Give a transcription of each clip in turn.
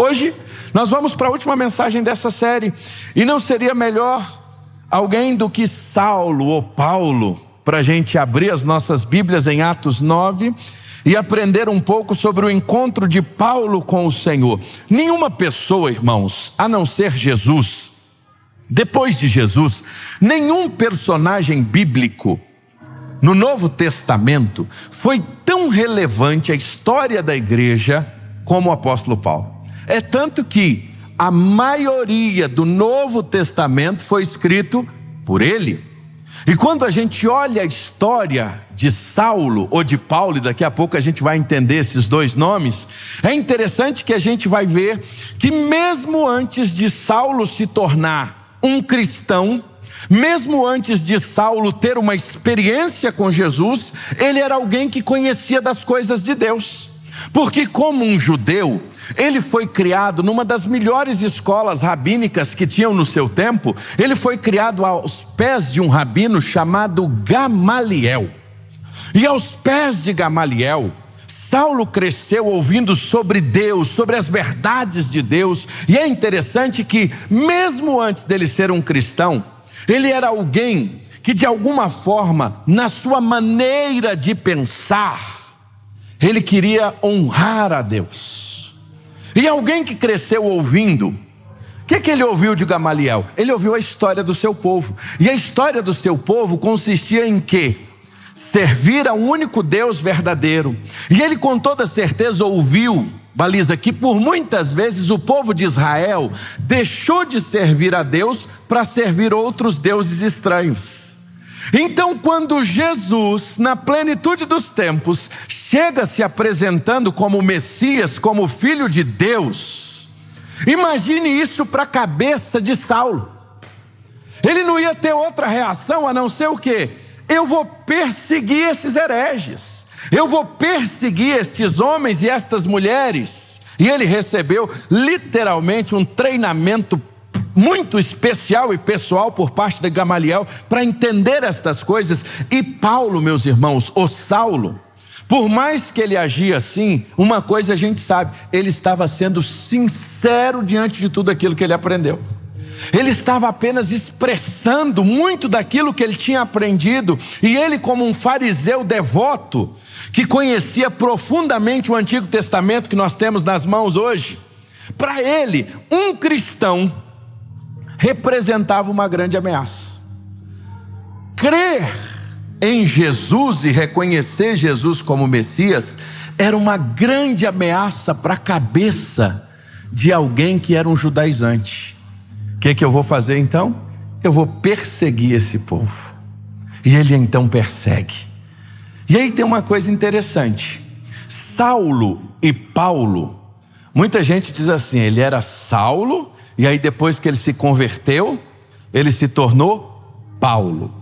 Hoje nós vamos para a última mensagem dessa série, e não seria melhor alguém do que Saulo ou Paulo para a gente abrir as nossas Bíblias em Atos 9 e aprender um pouco sobre o encontro de Paulo com o Senhor. Nenhuma pessoa, irmãos, a não ser Jesus, depois de Jesus, nenhum personagem bíblico no Novo Testamento foi tão relevante à história da igreja como o apóstolo Paulo. É tanto que a maioria do Novo Testamento foi escrito por ele. E quando a gente olha a história de Saulo ou de Paulo, e daqui a pouco a gente vai entender esses dois nomes, é interessante que a gente vai ver que mesmo antes de Saulo se tornar um cristão, mesmo antes de Saulo ter uma experiência com Jesus, ele era alguém que conhecia das coisas de Deus. Porque como um judeu, ele foi criado numa das melhores escolas rabínicas que tinham no seu tempo. Ele foi criado aos pés de um rabino chamado Gamaliel. E aos pés de Gamaliel, Saulo cresceu ouvindo sobre Deus, sobre as verdades de Deus. E é interessante que mesmo antes dele ser um cristão, ele era alguém que de alguma forma, na sua maneira de pensar, ele queria honrar a Deus. E alguém que cresceu ouvindo, o que ele ouviu de Gamaliel? Ele ouviu a história do seu povo. E a história do seu povo consistia em quê? Servir a um único Deus verdadeiro. E ele com toda certeza ouviu, baliza, que por muitas vezes o povo de Israel deixou de servir a Deus para servir outros deuses estranhos. Então, quando Jesus, na plenitude dos tempos, chega se apresentando como Messias, como Filho de Deus, imagine isso para a cabeça de Saulo. Ele não ia ter outra reação a não ser o quê? Eu vou perseguir esses hereges, eu vou perseguir estes homens e estas mulheres. E ele recebeu literalmente um treinamento muito especial e pessoal por parte de Gamaliel para entender estas coisas. E Paulo, meus irmãos, o Saulo, por mais que ele agia assim, uma coisa a gente sabe: ele estava sendo sincero diante de tudo aquilo que ele aprendeu. Ele estava apenas expressando muito daquilo que ele tinha aprendido. E ele, como um fariseu devoto, que conhecia profundamente o Antigo Testamento que nós temos nas mãos hoje, para ele, um cristão representava uma grande ameaça. Crer em Jesus e reconhecer Jesus como Messias era uma grande ameaça para a cabeça de alguém que era um judaizante. O que eu vou fazer então? Eu vou perseguir esse povo. E ele então persegue. E aí tem uma coisa interessante: Saulo e Paulo, muita gente diz assim, ele era Saulo, e aí depois que ele se converteu, ele se tornou Paulo.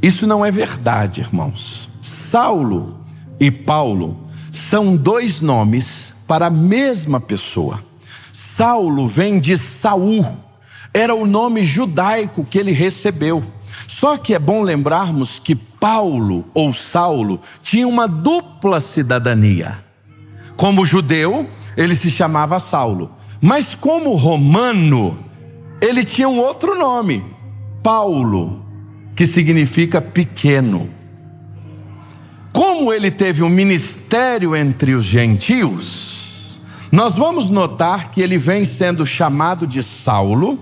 Isso não é verdade, irmãos. Saulo e Paulo são dois nomes para a mesma pessoa. Saulo vem de Saul, era o nome judaico que ele recebeu. Só que é bom lembrarmos que Paulo ou Saulo tinha uma dupla cidadania. Como judeu, ele se chamava Saulo. Mas como romano, ele tinha um outro nome, Paulo, que significa pequeno. Como ele teve um ministério entre os gentios, nós vamos notar que ele vem sendo chamado de Saulo,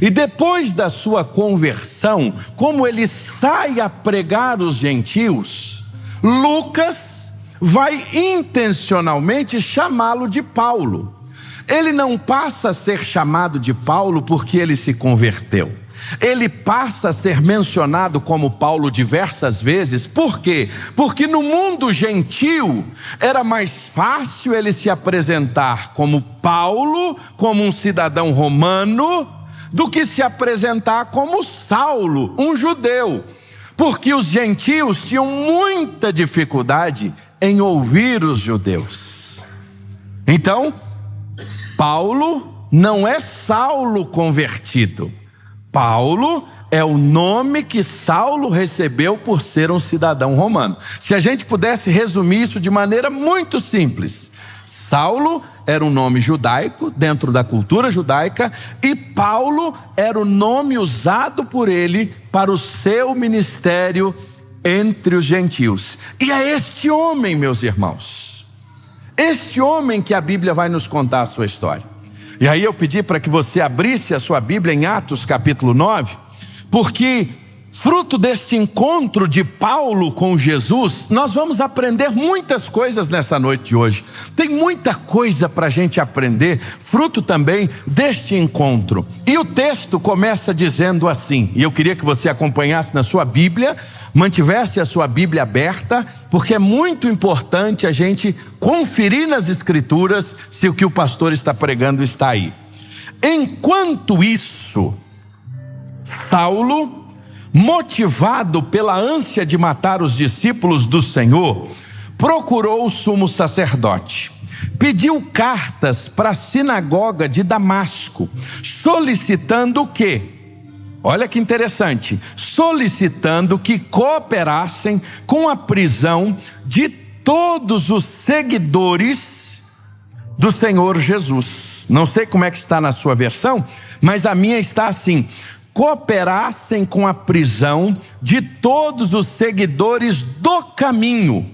e depois da sua conversão, como ele sai a pregar os gentios, Lucas vai intencionalmente chamá-lo de Paulo. Ele não passa a ser chamado de Paulo porque ele se converteu. Ele passa a ser mencionado como Paulo diversas vezes. Por quê? Porque no mundo gentil era mais fácil ele se apresentar como Paulo, como um cidadão romano, do que se apresentar como Saulo, um judeu. Porque os gentios tinham muita dificuldade em ouvir os judeus. Então, Paulo não é Saulo convertido. Paulo é o nome que Saulo recebeu por ser um cidadão romano. Se a gente pudesse resumir isso de maneira muito simples: Saulo era um nome judaico, dentro da cultura judaica, e Paulo era o nome usado por ele para o seu ministério entre os gentios. E é este homem, meus irmãos, este homem que a Bíblia vai nos contar a sua história. E aí eu pedi para que você abrisse a sua Bíblia em Atos capítulo 9, porque fruto deste encontro de Paulo com Jesus, nós vamos aprender muitas coisas nessa noite de hoje. Tem muita coisa para a gente aprender, fruto também deste encontro. E o texto começa dizendo assim, e eu queria que você acompanhasse na sua Bíblia, mantivesse a sua Bíblia aberta, porque é muito importante a gente conferir nas Escrituras se o que o pastor está pregando está aí. Enquanto isso, Saulo, motivado pela ânsia de matar os discípulos do Senhor, procurou o sumo sacerdote. Pediu cartas para a sinagoga de Damasco, solicitando o quê? Olha que interessante, solicitando que cooperassem com a prisão de todos os seguidores do Senhor Jesus. Não sei como é que está na sua versão, mas a minha está assim: cooperassem com a prisão de todos os seguidores do caminho,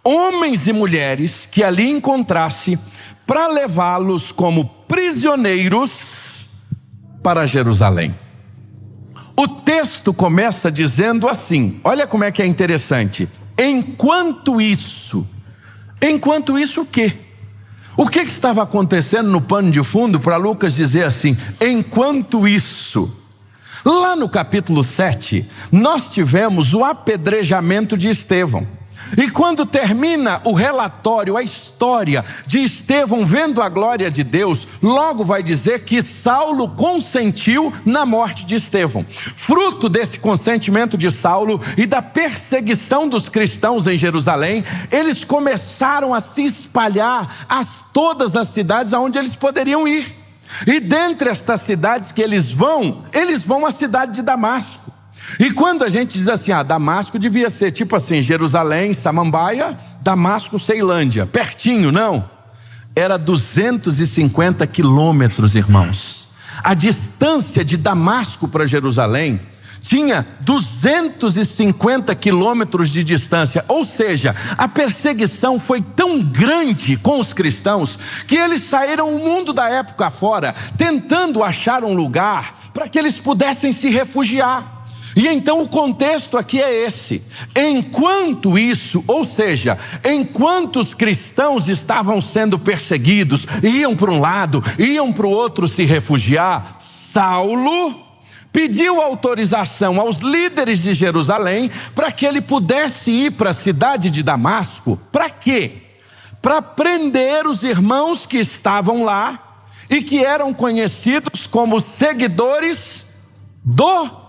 homens e mulheres que ali encontrasse, para levá-los como prisioneiros para Jerusalém. O texto começa dizendo assim, olha como é que é interessante: enquanto isso o quê? O que estava acontecendo no pano de fundo para Lucas dizer assim, enquanto isso? Lá no capítulo 7, nós tivemos o apedrejamento de Estevão. E quando termina o relatório, a história de Estevão vendo a glória de Deus, logo vai dizer que Saulo consentiu na morte de Estevão. Fruto desse consentimento de Saulo e da perseguição dos cristãos em Jerusalém, eles começaram a se espalhar a todas as cidades aonde eles poderiam ir. E dentre estas cidades que eles vão à cidade de Damasco. E quando a gente diz assim, Damasco devia ser tipo assim, Jerusalém, Samambaia, Damasco, Ceilândia, pertinho, não. Era 250 quilômetros, irmãos. A distância de Damasco para Jerusalém tinha 250 quilômetros de distância, ou seja, a perseguição foi tão grande com os cristãos, que eles saíram o mundo da época fora, tentando achar um lugar para que eles pudessem se refugiar. E então o contexto aqui é esse: enquanto isso, ou seja, enquanto os cristãos estavam sendo perseguidos, iam para um lado, iam para o outro se refugiar, Saulo pediu autorização aos líderes de Jerusalém para que ele pudesse ir para a cidade de Damasco. Para quê? Para prender os irmãos que estavam lá e que eram conhecidos como seguidores do...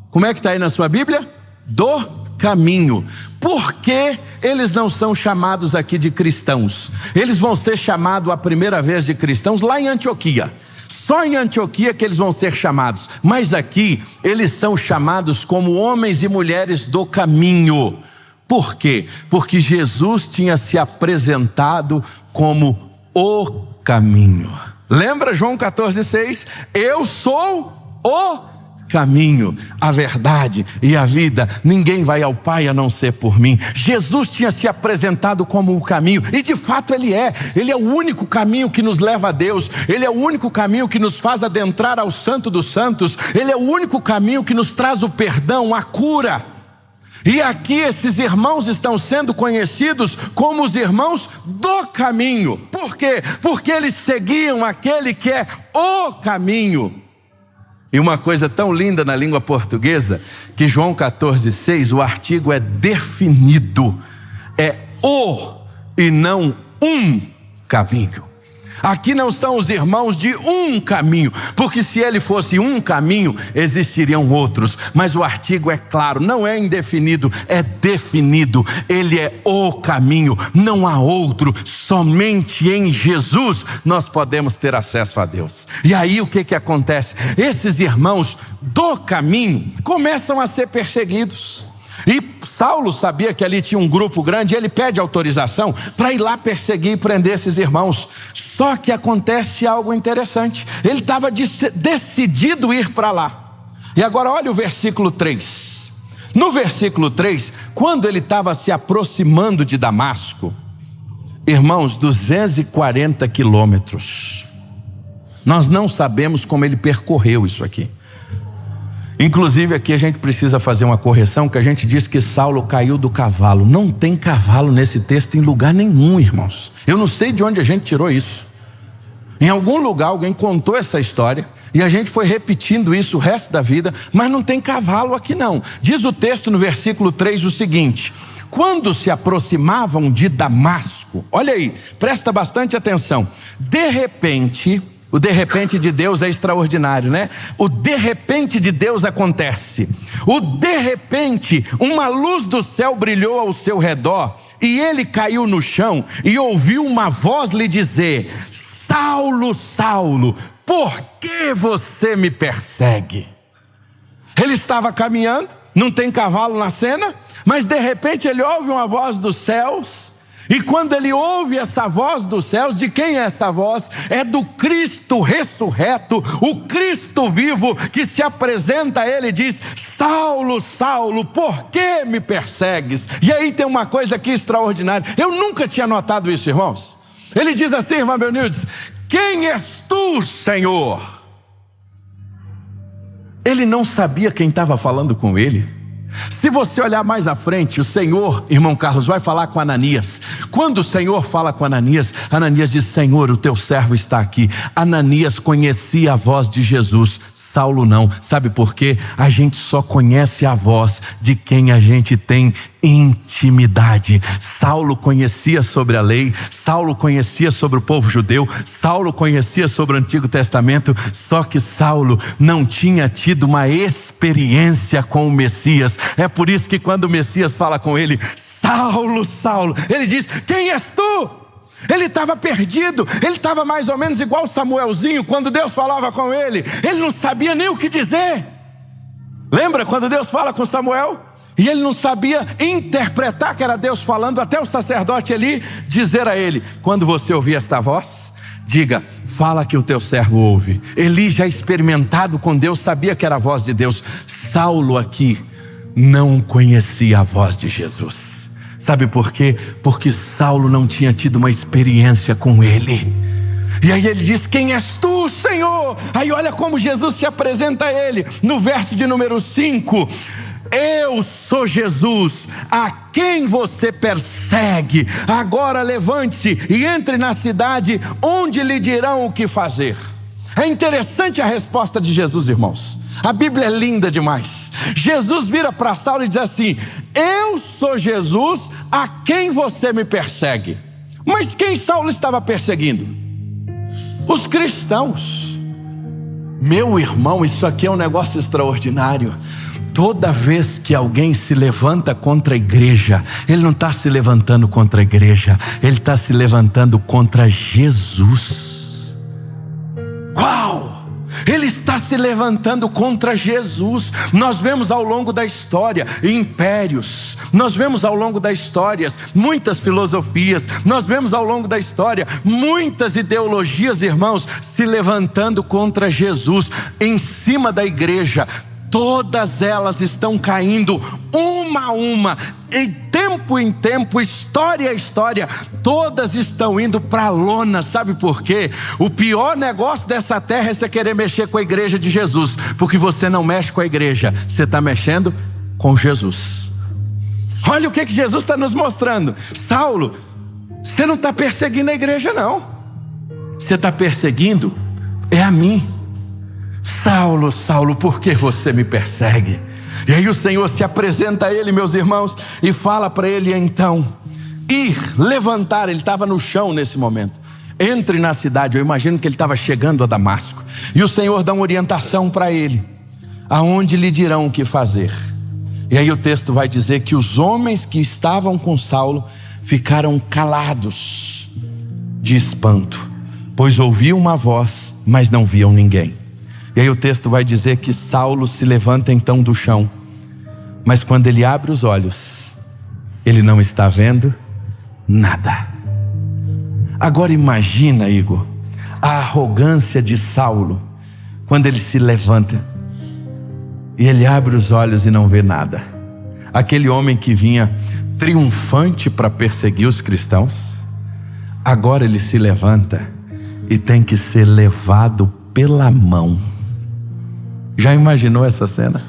Como é que está aí na sua Bíblia? Do caminho. Por que eles não são chamados aqui de cristãos? Eles vão ser chamados a primeira vez de cristãos lá em Antioquia. Só em Antioquia que eles vão ser chamados. Mas aqui eles são chamados como homens e mulheres do caminho. Por quê? Porque Jesus tinha se apresentado como o caminho. Lembra João 14,6? Eu sou o caminho, a verdade e a vida. Ninguém vai ao Pai a não ser por mim. Jesus tinha se apresentado como o caminho, e de fato Ele é o único caminho que nos leva a Deus. Ele é o único caminho que nos faz adentrar ao Santo dos Santos. Ele é o único caminho que nos traz o perdão, a cura. E aqui esses irmãos estão sendo conhecidos como os irmãos do caminho. Por quê? Porque eles seguiam aquele que é o caminho. E uma coisa tão linda na língua portuguesa, que João 14,6, o artigo é definido, é o e não um caminho. Aqui não são os irmãos de um caminho, porque se ele fosse um caminho, existiriam outros. Mas o artigo é claro, não é indefinido, é definido. Ele é o caminho, não há outro. Somente em Jesus nós podemos ter acesso a Deus. E aí o que acontece? Esses irmãos do caminho começam a ser perseguidos. E Saulo sabia que ali tinha um grupo grande, e ele pede autorização para ir lá perseguir e prender esses irmãos. Só que acontece algo interessante. Ele estava decidido ir para lá. E agora olha o versículo 3. No versículo 3, quando ele estava se aproximando de Damasco, irmãos, 240 quilômetros. Nós não sabemos como ele percorreu isso aqui. Inclusive aqui a gente precisa fazer uma correção, que a gente diz que Saulo caiu do cavalo. Não tem cavalo nesse texto em lugar nenhum, irmãos. Eu não sei de onde a gente tirou isso. Em algum lugar alguém contou essa história e a gente foi repetindo isso o resto da vida, mas não tem cavalo aqui não. Diz o texto no versículo 3 o seguinte: quando se aproximavam de Damasco, olha aí, presta bastante atenção. De repente, o de repente de Deus é extraordinário, né? O de repente de Deus acontece. O de repente, uma luz do céu brilhou ao seu redor, e ele caiu no chão e ouviu uma voz lhe dizer: Saulo, Saulo, por que você me persegue? Ele estava caminhando, não tem cavalo na cena, mas de repente ele ouve uma voz dos céus. E quando ele ouve essa voz dos céus, de quem é essa voz? É do Cristo ressurreto, o Cristo vivo, que se apresenta a ele e diz: Saulo, Saulo, por que me persegues? E aí tem uma coisa aqui extraordinária. Eu nunca tinha notado isso, irmãos. Ele diz assim, irmão Benildes: quem és tu, Senhor? Ele não sabia quem estava falando com ele. Se você olhar mais à frente, o Senhor, irmão Carlos, vai falar com Ananias. Quando o Senhor fala com Ananias, Ananias diz: Senhor, o teu servo está aqui. Ananias conhecia a voz de Jesus, Saulo não. Sabe por quê? A gente só conhece a voz de quem a gente tem intimidade. Saulo conhecia sobre a lei, Saulo conhecia sobre o povo judeu, Saulo conhecia sobre o Antigo Testamento, só que Saulo não tinha tido uma experiência com o Messias. É por isso que quando o Messias fala com ele: Saulo, Saulo, ele diz: quem és tu? Ele estava perdido, ele estava mais ou menos igual Samuelzinho, quando Deus falava com ele não sabia nem o que dizer. Lembra quando Deus fala com Samuel? E ele não sabia interpretar que era Deus falando, até o sacerdote ali dizer a ele: quando você ouvir esta voz, diga: fala que o teu servo ouve. Eli, já experimentado com Deus, sabia que era a voz de Deus. Saulo aqui não conhecia a voz de Jesus. Sabe por quê? Porque Saulo não tinha tido uma experiência com ele. E aí ele diz: quem és tu, Senhor? Aí olha como Jesus se apresenta a ele, no verso de número 5. Eu sou Jesus, a quem você persegue. Agora levante-se e entre na cidade, onde lhe dirão o que fazer. É interessante a resposta de Jesus, irmãos. A Bíblia é linda demais. Jesus vira para Saulo e diz assim: eu sou Jesus, a quem você me persegue. Mas quem Saulo estava perseguindo? Os cristãos. Meu irmão, isso aqui é um negócio extraordinário. Toda vez que alguém se levanta contra a igreja, ele não está se levantando contra a igreja, ele está se levantando contra Jesus. Uau! Ele está se levantando contra Jesus. Nós vemos ao longo da história impérios, nós vemos ao longo da história muitas filosofias, nós vemos ao longo da história muitas ideologias, irmãos, se levantando contra Jesus em cima da igreja. Todas elas estão caindo uma a uma, em tempo, história a história, todas estão indo para a lona. Sabe por quê? O pior negócio dessa terra é você querer mexer com a igreja de Jesus, porque você não mexe com a igreja, você está mexendo com Jesus. Olha o que Jesus está nos mostrando. Saulo, você não está perseguindo a igreja não, você está perseguindo é a mim. Saulo, Saulo, por que você me persegue? E aí o Senhor se apresenta a ele, meus irmãos, e fala para ele então ir, levantar. Ele estava no chão nesse momento. Entre na cidade. Eu imagino que ele estava chegando a Damasco. E o Senhor dá uma orientação para ele, aonde lhe dirão o que fazer. E aí o texto vai dizer que os homens que estavam com Saulo ficaram calados de espanto, pois ouviam uma voz, mas não viam ninguém. E aí o texto vai dizer que Saulo se levanta então do chão, Mas quando ele abre os olhos, ele não está vendo nada. Agora imagina, Igor, a arrogância de Saulo, quando ele se levanta e ele abre os olhos e não vê nada. Aquele homem que vinha triunfante para perseguir os cristãos, agora ele se levanta e tem que ser levado pela mão. Já imaginou essa cena?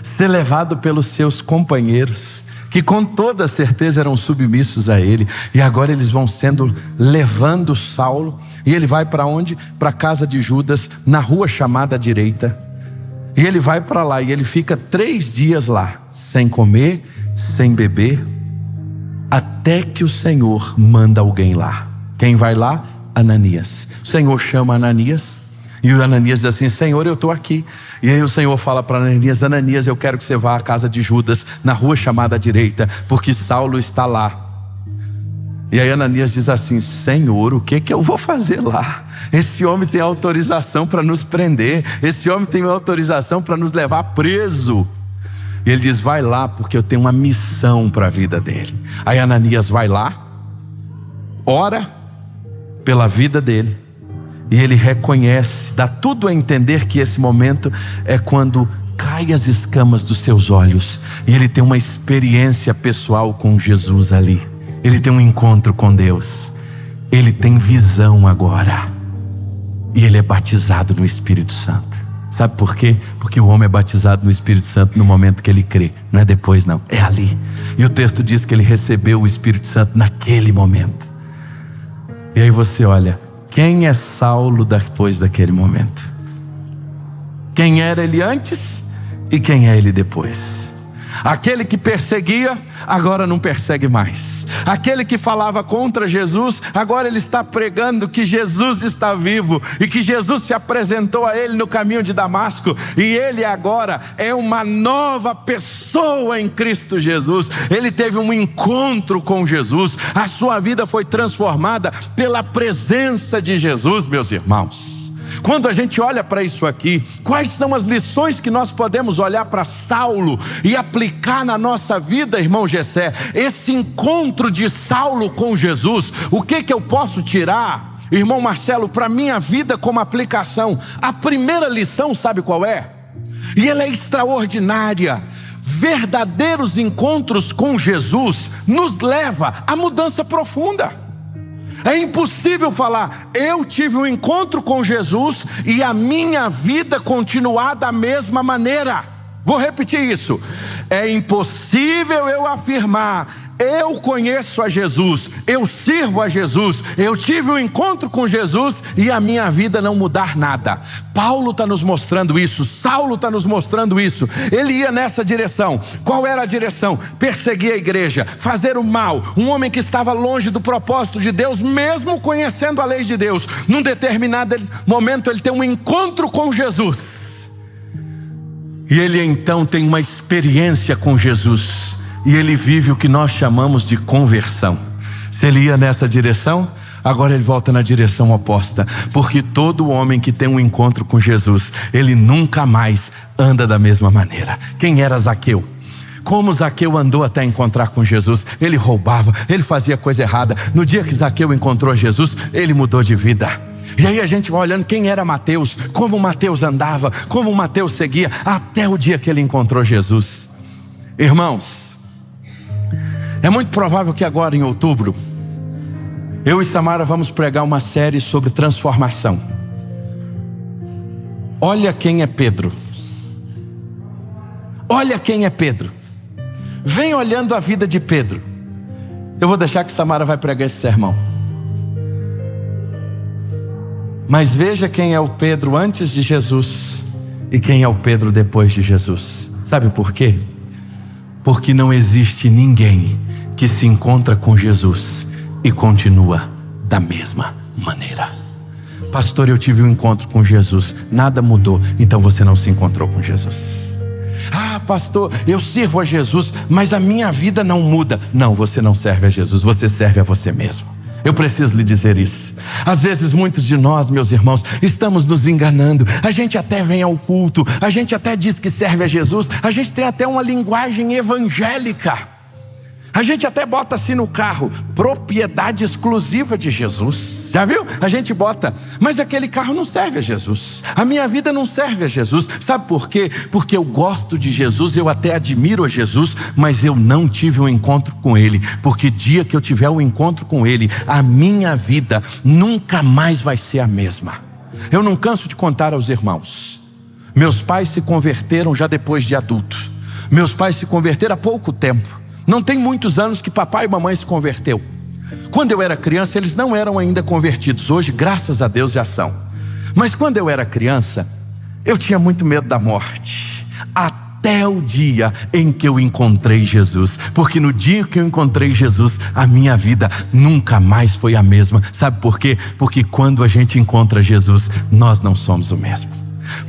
Ser levado pelos seus companheiros, que com toda certeza eram submissos a ele, e agora eles vão levando Saulo, e ele vai para onde? Para a casa de Judas, na rua chamada direita. E ele vai para lá, e ele fica 3 dias lá, sem comer, sem beber, até que o Senhor manda alguém lá. Quem vai lá? Ananias. O Senhor chama Ananias, e o Ananias diz assim: Senhor, eu estou aqui. E aí o Senhor fala para Ananias: Ananias, eu quero que você vá à casa de Judas, na rua chamada direita, porque Saulo está lá. E aí Ananias diz assim: Senhor, o que eu vou fazer lá? Esse homem tem autorização para nos prender, esse homem tem autorização para nos levar preso. E ele diz: vai lá, porque eu tenho uma missão para a vida dele. Aí Ananias vai lá, ora pela vida dele, e ele reconhece, dá tudo a entender que esse momento é quando caem as escamas dos seus olhos, e ele tem uma experiência pessoal com Jesus ali. Ele tem um encontro com Deus, ele tem visão agora, e ele é batizado no Espírito Santo. Sabe por quê? Porque o homem é batizado no Espírito Santo no momento que ele crê, não é depois não, é ali. E o texto diz que ele recebeu o Espírito Santo naquele momento. E aí você olha, quem é Saulo depois daquele momento? Quem era ele antes e quem é ele depois? Aquele que perseguia, agora não persegue mais. Aquele que falava contra Jesus, agora ele está pregando que Jesus está vivo e que Jesus se apresentou a ele no caminho de Damasco, e ele agora é uma nova pessoa em Cristo Jesus. Ele teve um encontro com Jesus, a sua vida foi transformada pela presença de Jesus, meus irmãos. Quando a gente olha para isso aqui, quais são as lições que nós podemos olhar para Saulo e aplicar na nossa vida, irmão Gessé? Esse encontro de Saulo com Jesus, o que eu posso tirar, irmão Marcelo, para a minha vida como aplicação? A primeira lição, sabe qual é? E ela é extraordinária. Verdadeiros encontros com Jesus nos leva à mudança profunda. É impossível falar, eu tive um encontro com Jesus e a minha vida continuar da mesma maneira. Vou repetir isso. É impossível eu afirmar, eu conheço a Jesus, eu sirvo a Jesus, eu tive um encontro com Jesus e a minha vida não mudar nada. Paulo está nos mostrando isso, Saulo está nos mostrando isso. Ele ia nessa direção. Qual era a direção? Perseguir a igreja, fazer o mal. Um homem que estava longe do propósito de Deus, mesmo conhecendo a lei de Deus. Num determinado momento ele tem um encontro com Jesus, e ele então tem uma experiência com Jesus, e ele vive o que nós chamamos de conversão. Se ele ia nessa direção, agora ele volta na direção oposta, porque todo homem que tem um encontro com Jesus, ele nunca mais anda da mesma maneira. Quem era Zaqueu? Como Zaqueu andou até encontrar com Jesus? Ele roubava, ele fazia coisa errada. No dia que Zaqueu encontrou Jesus, ele mudou de vida. E aí a gente vai olhando quem era Mateus, como Mateus andava, como Mateus seguia, até o dia que ele encontrou Jesus. Irmãos, é muito provável que agora em outubro, eu e Samara vamos pregar uma série sobre transformação. Olha quem é Pedro. Olha quem é Pedro. Vem olhando a vida de Pedro. Eu vou deixar que Samara vai pregar esse sermão. Mas veja quem é o Pedro antes de Jesus e quem é o Pedro depois de Jesus. Sabe por quê? Porque não existe ninguém que se encontra com Jesus e continua da mesma maneira. Pastor, eu tive um encontro com Jesus, nada mudou. Então você não se encontrou com Jesus. Ah, pastor, eu sirvo a Jesus, mas a minha vida não muda. Não, você não serve a Jesus, você serve a você mesmo. Eu preciso lhe dizer isso. Às vezes muitos de nós, meus irmãos, estamos nos enganando. A gente até vem ao culto, a gente até diz que serve a Jesus, a gente tem até uma linguagem evangélica. A gente até bota assim no carro, propriedade exclusiva de Jesus. Já viu? A gente bota, mas aquele carro não serve a Jesus. A minha vida não serve a Jesus. Sabe por quê? Porque eu gosto de Jesus, eu até admiro a Jesus, mas eu não tive um encontro com Ele. Porque dia que eu tiver um encontro com Ele, a minha vida nunca mais vai ser a mesma. Eu não canso de contar aos irmãos. Meus pais se converteram já depois de adultos. Meus pais se converteram há pouco tempo. Não tem muitos anos que papai e mamãe se converteu. Quando eu era criança, eles não eram ainda convertidos. Hoje, graças a Deus, já são. Mas quando eu era criança, eu tinha muito medo da morte. Até o dia em que eu encontrei Jesus. Porque no dia que eu encontrei Jesus, a minha vida nunca mais foi a mesma. Sabe por quê? Porque quando a gente encontra Jesus, nós não somos o mesmo.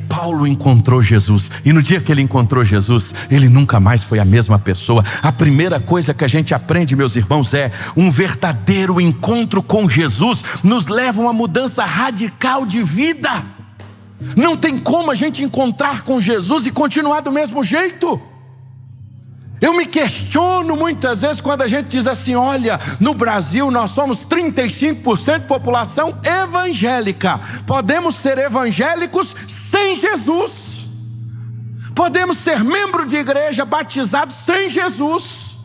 Paulo encontrou Jesus, e no dia que ele encontrou Jesus, ele nunca mais foi a mesma pessoa. A primeira coisa que a gente aprende, meus irmãos, é um verdadeiro encontro com Jesus nos leva a uma mudança radical de vida. Não tem como a gente encontrar com Jesus e continuar do mesmo jeito. Eu me questiono muitas vezes quando a gente diz assim: olha, no Brasil nós somos 35% de população evangélica. Podemos ser evangélicos sem Jesus. Podemos ser membro de igreja batizado sem Jesus.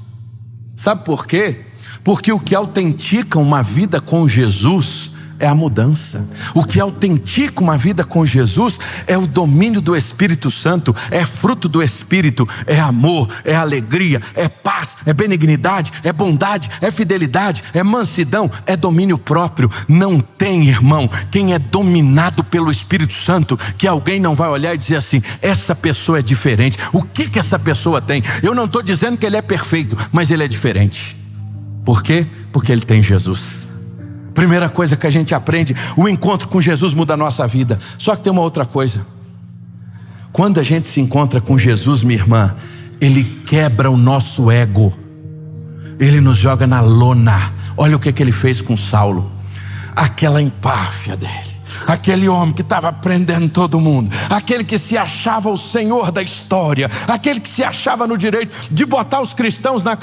Sabe por quê? Porque o que autentica uma vida com Jesus é a mudança. O que autentica uma vida com Jesus é o domínio do Espírito Santo, é fruto do Espírito, é amor, é alegria, é paz, é benignidade, é bondade, é fidelidade, é mansidão, é domínio próprio. Não tem, irmão, quem é dominado pelo Espírito Santo, que alguém não vai olhar e dizer assim: essa pessoa é diferente. O que essa pessoa tem? Eu não estou dizendo que ele é perfeito, mas ele é diferente. Por quê? Porque ele tem Jesus. Primeira coisa que a gente aprende, o encontro com Jesus muda a nossa vida. Só que tem uma outra coisa. Quando a gente se encontra com Jesus, minha irmã, Ele quebra o nosso ego. Ele nos joga na lona. Olha o que Ele fez com Saulo. Aquela empáfia dele. Aquele homem que estava prendendo todo mundo, aquele que se achava o senhor da história, aquele que se achava no direito de botar os cristãos na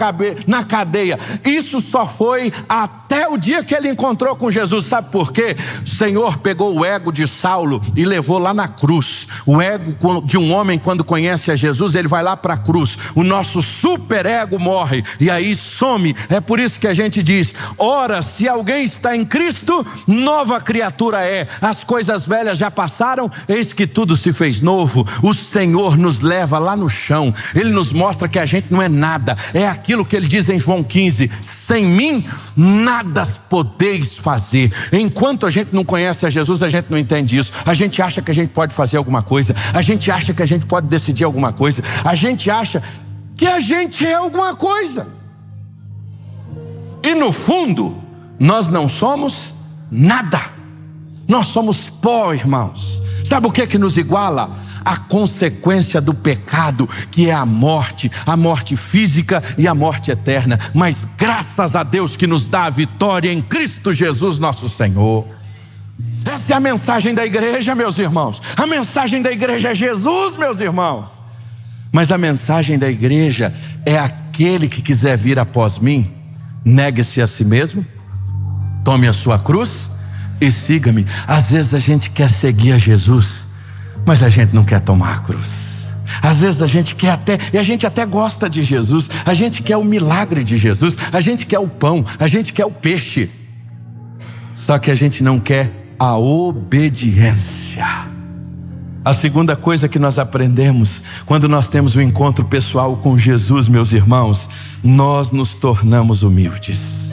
cadeia. Isso só foi até o dia que ele encontrou com Jesus. Sabe por quê? O Senhor pegou o ego de Saulo e levou lá na cruz. O ego de um homem, quando conhece a Jesus, ele vai lá para a cruz. O nosso super ego morre e aí some. É por isso que a gente diz: ora, se alguém está em Cristo, nova criatura é. As coisas velhas já passaram, eis que tudo se fez novo. O Senhor nos leva lá no chão. Ele nos mostra que a gente não é nada. É aquilo que Ele diz em João 15: sem mim nada podeis fazer. Enquanto a gente não conhece a Jesus, a gente não entende isso. A gente acha que a gente pode fazer alguma coisa. A gente acha que a gente pode decidir alguma coisa. A gente acha que a gente é alguma coisa. E no fundo, nós não somos nada. Nós somos pó, irmãos. Sabe o que nos iguala? A consequência do pecado, que é a morte física e a morte eterna. Mas graças a Deus que nos dá a vitória em Cristo Jesus nosso Senhor. Essa é a mensagem da igreja, meus irmãos. A mensagem da igreja é Jesus, meus irmãos. Mas a mensagem da igreja é: aquele que quiser vir após mim, negue-se a si mesmo, tome a sua cruz e siga-me. Às vezes a gente quer seguir a Jesus, mas a gente não quer tomar a cruz. Às vezes a gente quer até, e a gente até gosta de Jesus, a gente quer o milagre de Jesus, a gente quer o pão, a gente quer o peixe. Só que a gente não quer a obediência. A segunda coisa que nós aprendemos quando nós temos um encontro pessoal com Jesus, meus irmãos, nós nos tornamos humildes.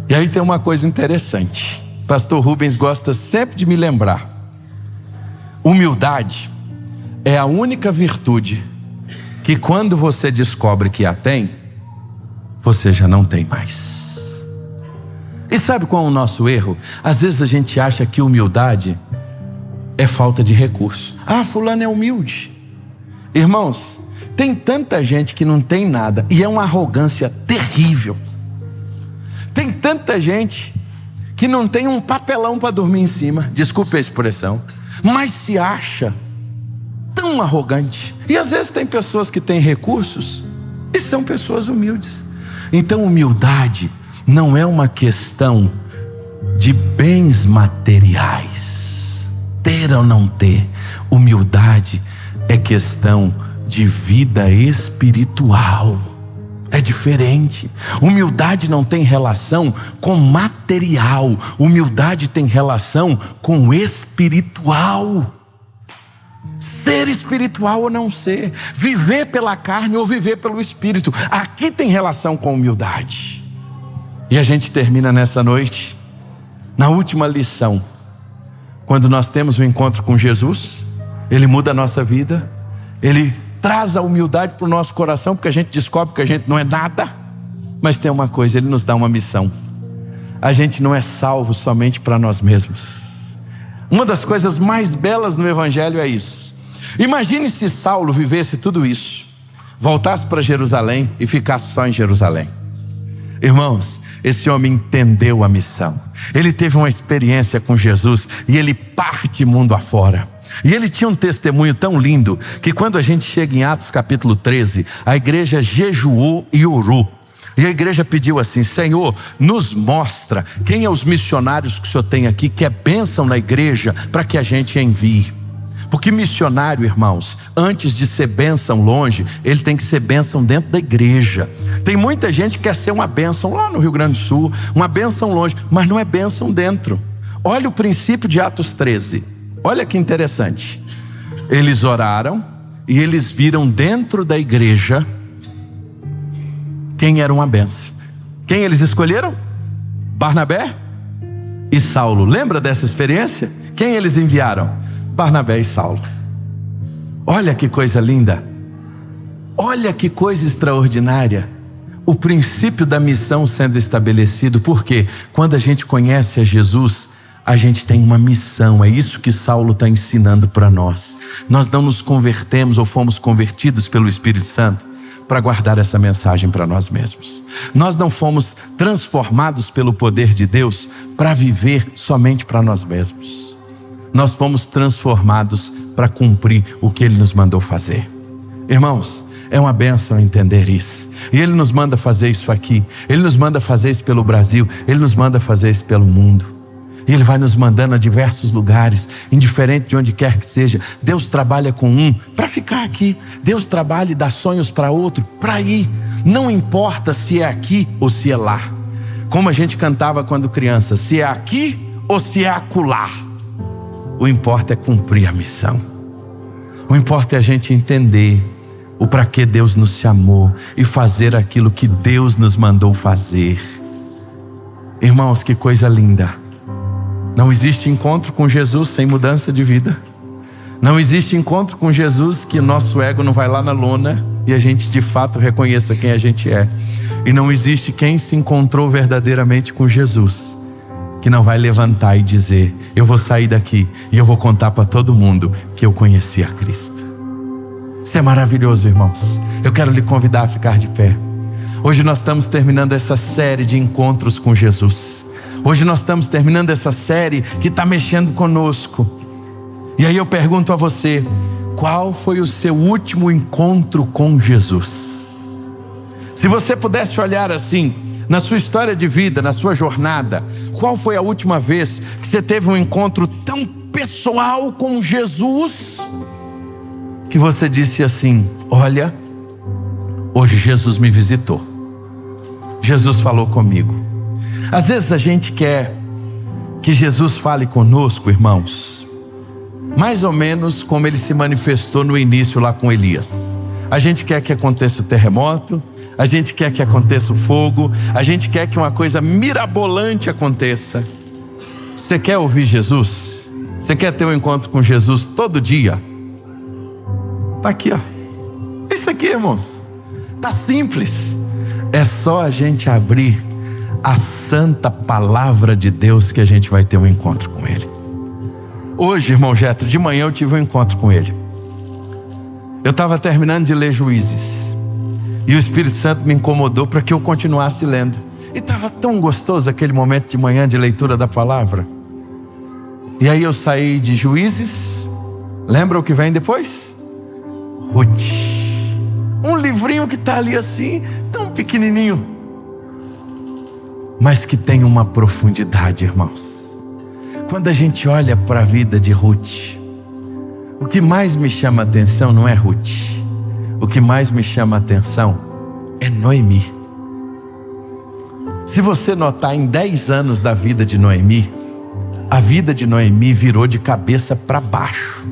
E aí tem uma coisa interessante. Pastor Rubens gosta sempre de me lembrar: humildade é a única virtude que, quando você descobre que a tem, você já não tem mais. E sabe qual é o nosso erro? Às vezes a gente acha que humildade é falta de recurso. Ah, fulano é humilde. Irmãos, tem tanta gente que não tem nada e é uma arrogância terrível. Tem tanta gente que não tem um papelão para dormir em cima, desculpe a expressão, mas se acha tão arrogante. E às vezes tem pessoas que têm recursos e são pessoas humildes. Então humildade não é uma questão de bens materiais, ter ou não ter. Humildade é questão de vida espiritual. É diferente. Humildade não tem relação com material. Humildade tem relação com espiritual. Ser espiritual ou não ser. Viver pela carne ou viver pelo espírito. Aqui tem relação com humildade. E a gente termina nessa noite, na última lição. Quando nós temos um encontro com Jesus, Ele muda a nossa vida. Ele traz a humildade para o nosso coração, porque a gente descobre que a gente não é nada. Mas tem uma coisa, Ele nos dá uma missão. A gente não é salvo somente para nós mesmos. Uma das coisas mais belas no Evangelho é isso. Imagine se Saulo vivesse tudo isso, voltasse para Jerusalém e ficasse só em Jerusalém. Irmãos, esse homem entendeu a missão. Ele teve uma experiência com Jesus e ele parte mundo afora. E ele tinha um testemunho tão lindo que quando a gente chega em Atos capítulo 13, a igreja jejuou e orou. E a igreja pediu assim: Senhor, nos mostra quem é os missionários que o Senhor tem aqui, que é bênção na igreja, para que a gente envie. Porque missionário, irmãos, antes de ser bênção longe, ele tem que ser bênção dentro da igreja. Tem muita gente que quer ser uma bênção lá no Rio Grande do Sul, uma bênção longe, mas não é bênção dentro. Olha o princípio de Atos 13. Olha que interessante. Eles oraram e eles viram dentro da igreja quem era uma bênção. Quem eles escolheram? Barnabé e Saulo. Lembra dessa experiência? Quem eles enviaram? Barnabé e Saulo. Olha que coisa linda. Olha que coisa extraordinária. O princípio da missão sendo estabelecido. Porque quando a gente conhece a Jesus, a gente tem uma missão. É isso que Saulo está ensinando para nós. Nós não nos convertemos ou fomos convertidos pelo Espírito Santo para guardar essa mensagem para nós mesmos. Nós não fomos transformados pelo poder de Deus para viver somente para nós mesmos. Nós fomos transformados para cumprir o que Ele nos mandou fazer. Irmãos, é uma bênção entender isso. E Ele nos manda fazer isso aqui. Ele nos manda fazer isso pelo Brasil. Ele nos manda fazer isso pelo mundo. E Ele vai nos mandando a diversos lugares, indiferente de onde quer que seja. Deus trabalha com um para ficar aqui. Deus trabalha e dá sonhos para outro para ir. Não importa se é aqui ou se é lá. Como a gente cantava quando criança, se é aqui ou se é acolá. O importa é cumprir a missão. O importa é a gente entender o para que Deus nos chamou e fazer aquilo que Deus nos mandou fazer. Irmãos, que coisa linda. Não existe encontro com Jesus sem mudança de vida. Não existe encontro com Jesus que nosso ego não vai lá na lona e a gente de fato reconheça quem a gente é. E não existe quem se encontrou verdadeiramente com Jesus que não vai levantar e dizer: eu vou sair daqui e eu vou contar para todo mundo que eu conheci a Cristo. Isso é maravilhoso, irmãos. Eu quero lhe convidar a ficar de pé. Hoje nós estamos terminando essa série de encontros com Jesus. Hoje nós estamos terminando essa série que está mexendo conosco. E aí eu pergunto a você: qual foi o seu último encontro com Jesus? Se você pudesse olhar assim, na sua história de vida, na sua jornada, qual foi a última vez que você teve um encontro tão pessoal com Jesus, que você disse assim: olha, hoje Jesus me visitou, Jesus falou comigo. Às vezes a gente quer que Jesus fale conosco, irmãos, mais ou menos como Ele se manifestou no início lá com Elias. A gente quer que aconteça o terremoto, a gente quer que aconteça o fogo, a gente quer que uma coisa mirabolante aconteça. Você quer ouvir Jesus? Você quer ter um encontro com Jesus todo dia? Está aqui, ó. Isso aqui, irmãos, está simples. É só a gente abrir a santa palavra de Deus que a gente vai ter um encontro com Ele. Hoje, irmão Jetro, de manhã eu tive um encontro com Ele. Eu estava terminando de ler Juízes e o Espírito Santo me incomodou para que eu continuasse lendo. E estava tão gostoso aquele momento de manhã de leitura da palavra. E aí eu saí de Juízes. Lembra o que vem depois? Ruth. Um livrinho que está ali assim, tão pequenininho, mas que tem uma profundidade, irmãos. Quando a gente olha para a vida de Ruth, o que mais me chama a atenção não é Ruth. O que mais me chama a atenção é Noemi. Se você notar, em 10 anos da vida de Noemi, a vida de Noemi virou de cabeça para baixo.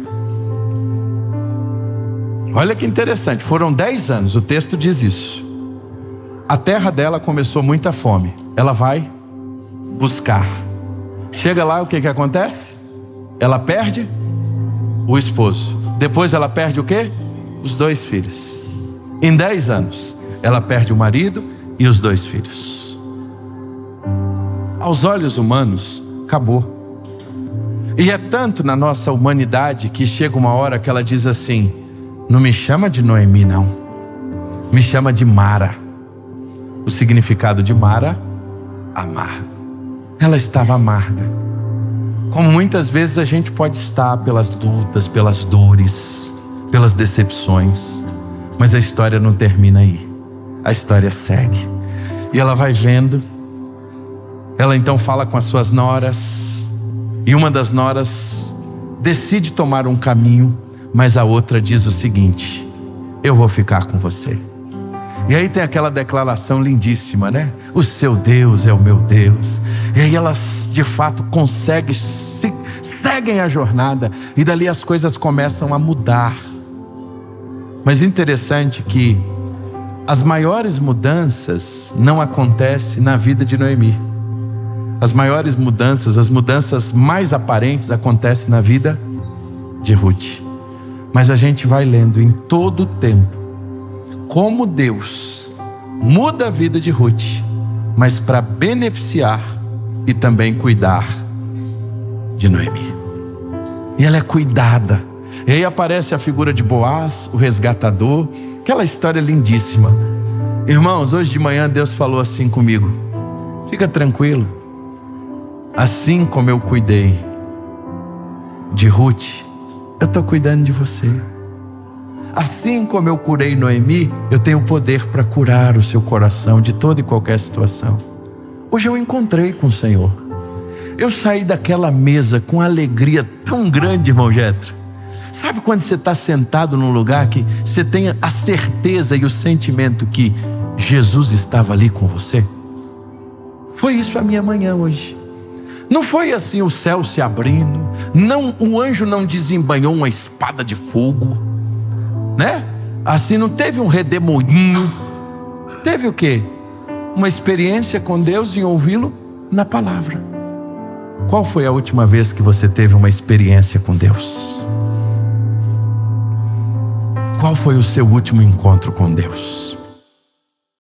Olha que interessante, foram 10 anos, o texto diz isso. A terra dela começou muita fome. Ela vai buscar. Chega lá, o que acontece? Ela perde o esposo. Depois ela perde o quê? Os 2 filhos. Em 10 anos, ela perde o marido e os 2 filhos. Aos olhos humanos, acabou. E é tanto na nossa humanidade que chega uma hora que ela diz assim: não me chama de Noemi não, me chama de Mara. O significado de Mara, amargo. Ela estava amarga, como muitas vezes a gente pode estar pelas lutas, pelas dores, pelas decepções. Mas a história não termina aí, a história segue. E ela vai vendo. Ela então fala com as suas noras, e uma das noras decide tomar um caminho, mas a outra diz o seguinte: eu vou ficar com você. E aí tem aquela declaração lindíssima, né? O seu Deus é o meu Deus. E aí elas de fato seguem a jornada, e dali as coisas começam a mudar. Mas interessante que as maiores mudanças não acontecem na vida de Noemi. As maiores mudanças, as mudanças mais aparentes acontecem na vida de Ruth. Mas a gente vai lendo em todo o tempo como Deus muda a vida de Ruth, mas para beneficiar e também cuidar de Noemi. E ela é cuidada. E aí aparece a figura de Boaz, o resgatador, aquela história lindíssima. Irmãos, hoje de manhã Deus falou assim comigo: fica tranquilo, assim como eu cuidei de Ruth, eu estou cuidando de você. Assim como eu curei Noemi, eu tenho poder para curar o seu coração de toda e qualquer situação. Hoje eu encontrei com o Senhor. Eu saí daquela mesa com alegria tão grande, irmão Jetro. Sabe quando você está sentado num lugar que você tem a certeza e o sentimento que Jesus estava ali com você? Foi isso a minha manhã hoje. Não foi assim o céu se abrindo, não, o anjo não desembanhou uma espada de fogo, né? Assim não teve um redemoinho. Teve o quê? Uma experiência com Deus em ouvi-lo na palavra. Qual foi a última vez que você teve uma experiência com Deus? Qual foi o seu último encontro com Deus?